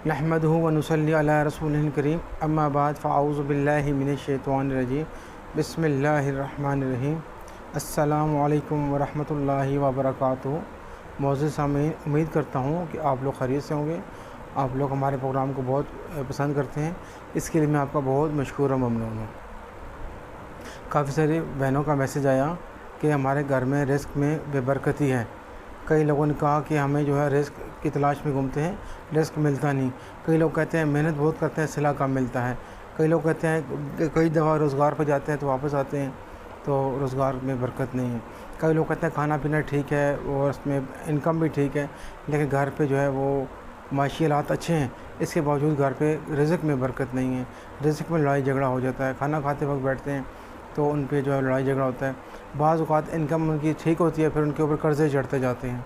नहमदुहु व नुसल्ली अला रसूलिल करीम अम्मा बाद फ़अऊज़ु बिल्लाहि मिनश्शैतानिर रजीम बिस्मिल्लाहिर रहमानिर रहीम। अस्सलामु अलैकुम व रहमतुल्लाहि व बरकातुहू। मौजूद सामीन, उम्मीद करता हूँ कि आप लोग खैरियत से होंगे। आप लोग हमारे प्रोग्राम को बहुत पसंद करते हैं, इसके लिए मैं आपका बहुत मशकूर और ममनून हूँ। काफ़ी सारी बहनों का मैसेज आया कि हमारे घर में रिस्क में बेबरकती है। कई लोगों ने कहा कि हमें जो है रिस्क की तलाश में घूमते हैं, रिस्क मिलता नहीं। कई लोग कहते हैं मेहनत बहुत करते हैं, सिला कम मिलता है। कई लोग कहते हैं कई दफ़ा रोज़गार पर जाते हैं तो वापस आते हैं तो रोज़गार में बरकत नहीं है। कई लोग कहते हैं खाना पीना ठीक है और उसमें इनकम भी ठीक है, लेकिन घर पे जो है वो माशी हालात अच्छे हैं, इसके बावजूद घर पे रिज़्क़ में बरकत नहीं है। रिज़्क़ में लड़ाई झगड़ा हो जाता है। खाना खाते वक्त बैठते हैं तो उन पे जो है लड़ाई झगड़ा होता है। बाज़ औक़ात इनकम उनकी ठीक होती है, फिर उनके ऊपर कर्ज़े चढ़ते जाते हैं।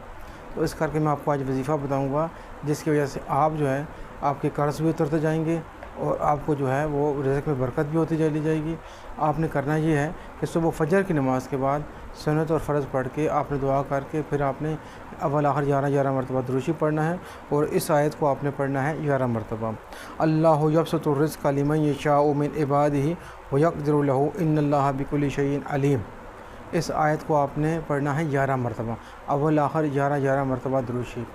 तो इस करके मैं आपको आज वजीफ़ा बताऊंगा, जिसकी वजह से आप जो है आपके कर्ज़ भी उतरते जाएंगे और आपको जो है वो रिज़्क़ में बरकत भी होती चली जाएगी। आपने करना ये है कि सुबह फजर की नमाज़ के बाद सुन्नत और फ़र्ज़ पढ़ के आपने दुआ करके फिर आपने अव्वल आखिर 11 मरतबा दुरूशी पढ़ना है और इस आयत को आपने पढ़ना है 11 मरतबा। अल्लाहु यबसुतु रिज़्क़ लिमन यशाउ मिन इबादिही व यक़दिरु लहू इन्नल्लाहा बिकुल्लि शैइन अलीम। इस आयत को आपने पढ़ना है 11 मरतबा, अव्वल आखिर 11 मरतबा दुरूशी।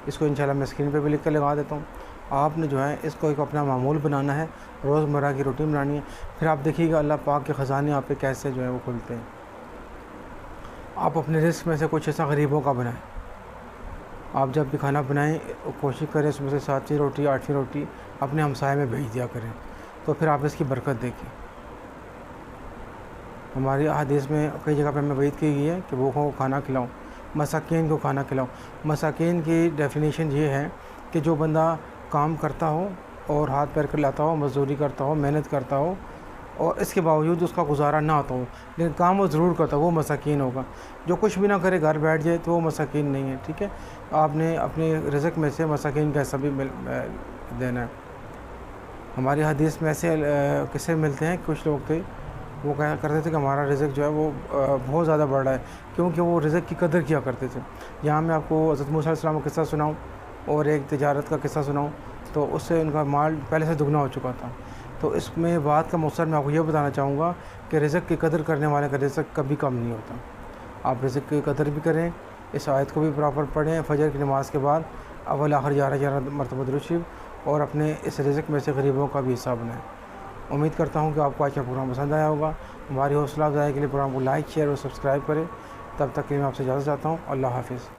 इसको इंशाल्लाह मैं स्क्रीन पे भी लिख कर लगा देता हूँ। आपने जो है इसको एक अपना मामूल बनाना है, रोज़मर्रा की रूटीन बनानी है। फिर आप देखिएगा अल्लाह पाक के ख़ज़ाने आप पे कैसे जो है वो खुलते हैं। आप अपने रिस्क में से कुछ ऐसा गरीबों का बनाएं। आप जब भी खाना बनाएं कोशिश करें उसमें से 7वीं रोटी 8वीं रोटी अपने हमसाये में भेज दिया करें, तो फिर आप इसकी बरकत देखें। हमारी हदीस में कई जगह पे हमें वईद की गई है कि भूखों को खाना खिलाओ, मसाकीन को खाना खिलाओ। मसाकीन की डेफिनेशन ये है कि जो बंदा काम करता हो और हाथ पैर कर लाता हो, मज़दूरी करता हो, मेहनत करता हो और इसके बावजूद उसका गुजारा ना होता हो, लेकिन काम वो ज़रूर करता हो, वो मसाकीन होगा। जो कुछ भी ना करे घर बैठ जाए तो वो मसाकीन नहीं है। ठीक है, आपने अपने रिज़्क़ में से मसाकीन का हिस्सा भी देना है। हमारी हदीस में ऐसे किस्से मिलते हैं, कुछ लोग थे वो कहा करते थे कि हमारा रिज़्क़ जो है वो बहुत ज़्यादा बढ़ रहा है, क्योंकि वो रिज़्क़ की कदर किया करते थे। यहाँ मैं आपको हज़रत मूसा अलैहिस्सलाम का किस्सा सुनाऊँ और एक तिजारत का किस्सा सुनाऊँ, तो उससे उनका माल पहले से दुगना हो चुका था। तो इसमें बात का मकसद मैं आपको ये बताना चाहूँगा कि रिज़्क़ की कदर करने वाले का रिज़्क़ कभी कम नहीं होता। आप रिज़्क़ की कदर भी करें, इस आयत को भी प्रॉपर पढ़ें फजर की नमाज़ के बाद, अव्वल आखिर 11 मरतबा दुरूद शरीफ, और अपने इस रिज़्क़ में से गरीबों का भी हिस्सा बनाएँ। उम्मीद करता हूँ कि आपको आज का प्रोग्राम पसंद आया होगा। हमारी हौसला अफजाई के लिए प्रोग्राम को लाइक, शेयर और सब्सक्राइब करें। तब तक के लिए मैं आपसे इजाज़त चाहता हूँ। अल्लाह हाफ़िज़।